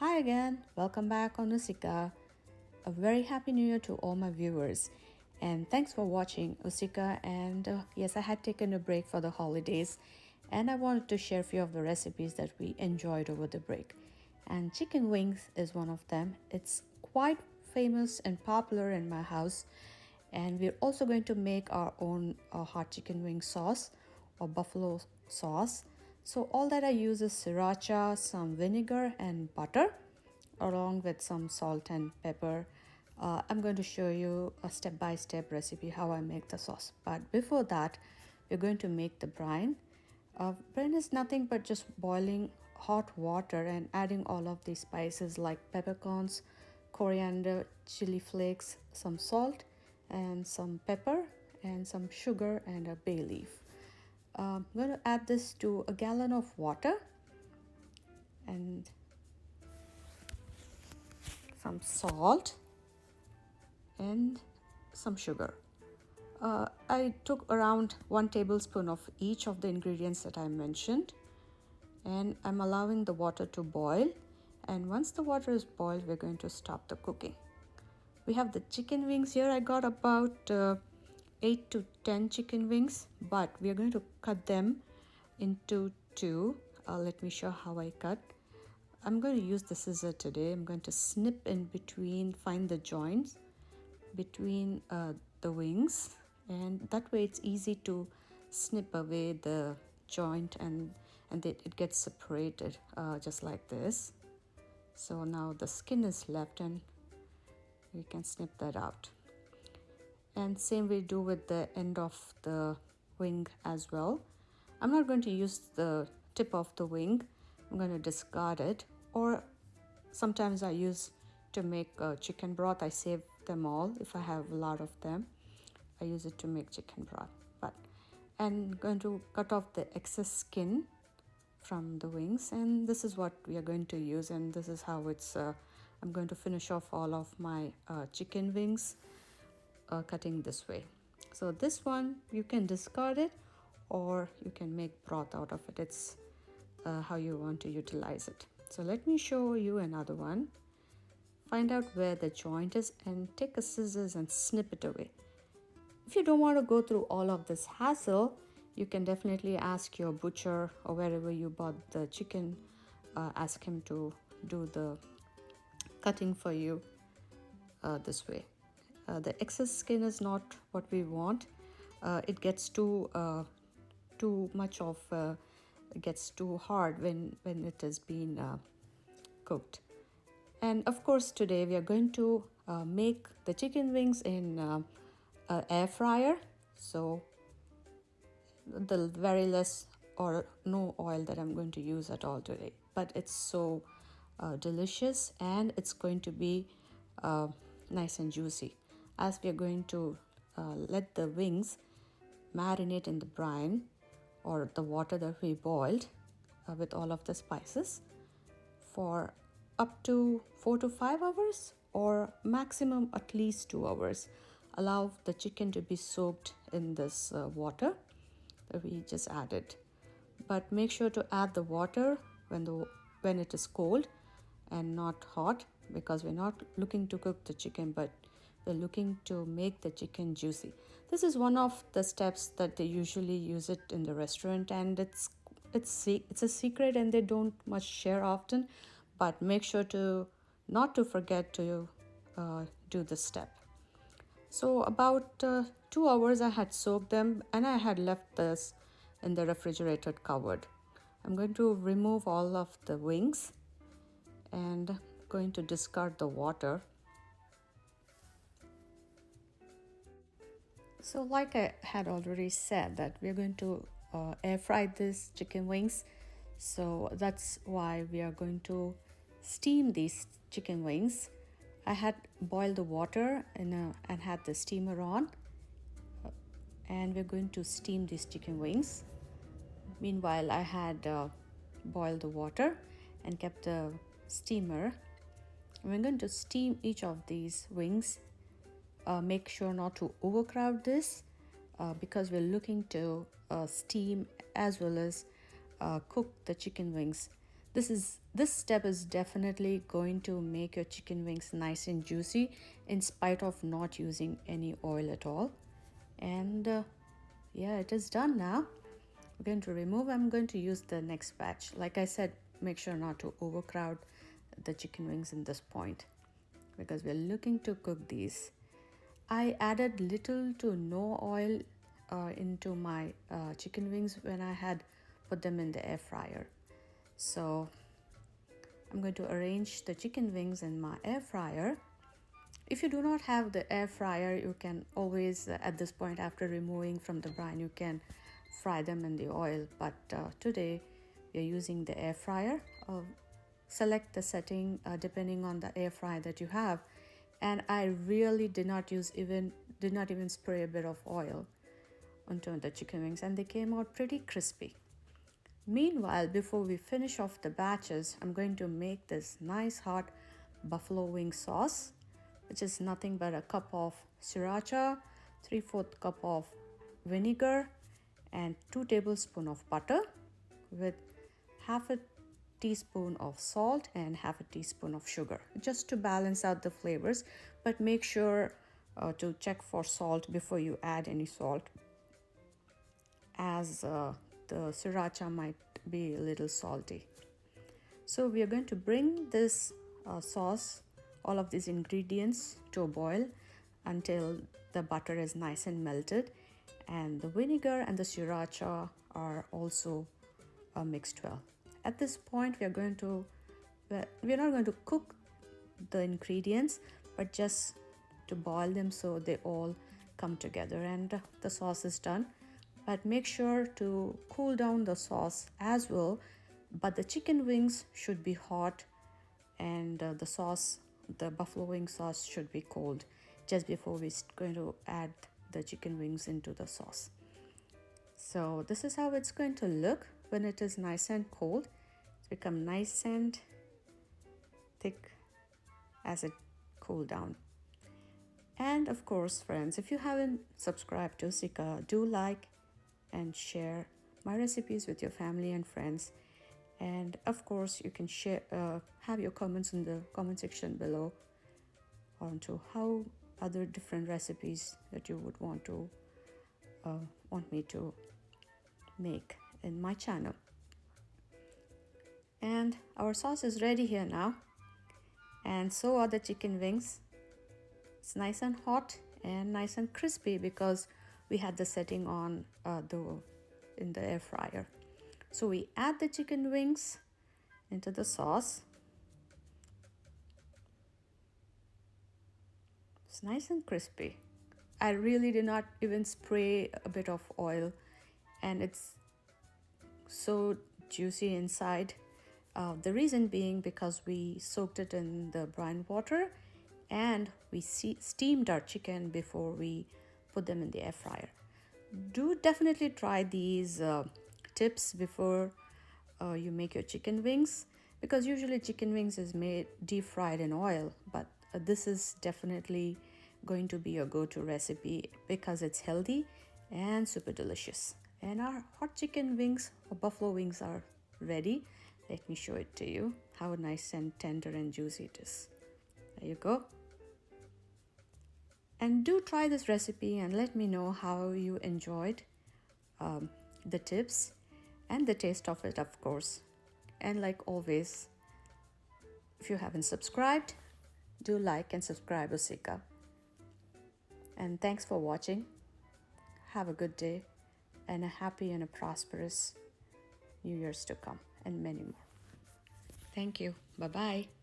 Hi again, welcome back on Usika. A very happy new year to all my viewers, and thanks for watching Usika. And yes, I had taken a break for the holidays, and I wanted to share a few of the recipes that we enjoyed over the break. And chicken wings is one of them. It's quite famous and popular in my house, and we're also going to make our own hot chicken wing sauce or buffalo sauce. So all that I use is sriracha, some vinegar and butter, along with some salt and pepper. I'm going to show you a step-by-step recipe how I make the sauce. But before that, we're going to make the brine. Brine is nothing but just boiling hot water and adding all of these spices like peppercorns, coriander, chili flakes, some salt, and some pepper, and some sugar and a bay leaf. I'm going to add this to a gallon of water and some salt and some sugar. I took around 1 tablespoon of each of the ingredients that I mentioned, and I'm allowing the water to boil. And once the water is boiled, we're going to stop the cooking. We have the chicken wings here. I got about 8 to 10 chicken wings, but we are going to cut them into two. Let me show how I cut. I'm going to use the scissor today. I'm going to snip in between, find the joints between the wings, and that way it's easy to snip away the joint and it gets separated just like this. So now the skin is left and we can snip that out. And same we do with the end of the wing as well. I'm not going to use the tip of the wing. I'm going to discard it, or sometimes I use to make chicken broth. I save them all. If I have a lot of them, I use it to make chicken broth. But I'm going to cut off the excess skin from the wings, and this is what we are going to use, and this is how it's I'm going to finish off all of my chicken wings cutting this way. So this one you can discard it, or you can make broth out of it. It's how you want to utilize it. So let me show you another one. Find out where the joint is and take a scissors and snip it away. If you don't want to go through all of this hassle, you can definitely ask your butcher or wherever you bought the chicken, ask him to do the cutting for you this way. The excess skin is not what we want. It gets too much of it gets too hard when it has been cooked. And of course today we are going to make the chicken wings in an air fryer. So the very less or no oil that I'm going to use at all today, but it's so delicious, and it's going to be nice and juicy, as we are going to let the wings marinate in the brine or the water that we boiled with all of the spices for up to 4 to 5 hours, or maximum at least 2 hours. Allow the chicken to be soaked in this water that we just added, but make sure to add the water when it is cold and not hot, because we're not looking to cook the chicken, but we're looking to make the chicken juicy. This is one of the steps that they usually use it in the restaurant, and it's a secret and they don't much share often, but make sure to not to forget to do this step. So about 2 hours I had soaked them, and I had left this in the refrigerator covered. I'm going to remove all of the wings and going to discard the water. So like I had already said, that we're going to air fry these chicken wings. So that's why we are going to steam these chicken wings. I had boiled the water and had the steamer on, and we're going to steam these chicken wings. Meanwhile, I had boiled the water and kept the steamer. We're going to steam each of these wings. Make sure not to overcrowd this because we're looking to steam as well as cook the chicken wings. This step is definitely going to make your chicken wings nice and juicy in spite of not using any oil at all. And yeah, it is done now. I'm going to remove. I'm going to use the next batch. Like I said, make sure not to overcrowd the chicken wings in this point, because we're looking to cook these. I added little to no oil into my chicken wings when I had put them in the air fryer. So I'm going to arrange the chicken wings in my air fryer. If you do not have the air fryer, you can always, at this point after removing from the brine, you can fry them in the oil. But today we are using the air fryer. Select the setting depending on the air fryer that you have. And I really did not even spray a bit of oil onto the chicken wings, and they came out pretty crispy. Meanwhile, before we finish off the batches, I'm going to make this nice hot buffalo wing sauce, which is nothing but a cup of sriracha, 3/4 cup of vinegar, and 2 tablespoons of butter with half a teaspoon of salt and half a teaspoon of sugar, just to balance out the flavors. But make sure to check for salt before you add any salt, as the sriracha might be a little salty. So we are going to bring this sauce, all of these ingredients, to a boil until the butter is nice and melted, and the vinegar and the sriracha are also mixed well. At this point, we're not going to cook the ingredients, but just to boil them so they all come together, and the sauce is done. But make sure to cool down the sauce as well. But the chicken wings should be hot, and the buffalo wing sauce should be cold just before we're going to add the chicken wings into the sauce. So this is how it's going to look when it is nice and cold. It's become nice and thick as it cooled down. And of course, friends, if you haven't subscribed to Sika, do like and share my recipes with your family and friends. And of course, you can share, have your comments in the comment section below onto how other different recipes that you would want me to make in my channel. And our sauce is ready here now, and so are the chicken wings. It's nice and hot and nice and crispy because we had the setting on in the air fryer. So we add the chicken wings into the sauce. It's nice and crispy. I really did not even spray a bit of oil, and it's so juicy inside. The reason being because we soaked it in the brine water, and we steamed our chicken before we put them in the air fryer. Do definitely try these tips before you make your chicken wings, because usually chicken wings is made deep fried in oil, but this is definitely going to be a go-to recipe because it's healthy and super delicious. And our hot chicken wings or buffalo wings are ready. Let me show it to you how nice and tender and juicy it is. There you go. And do try this recipe and let me know how you enjoyed the tips and the taste of it, of course. And like always, if you haven't subscribed, do like and subscribe to Sika. And thanks for watching. Have a good day and a happy and a prosperous New Year's to come, and many more. Thank you. Bye-bye.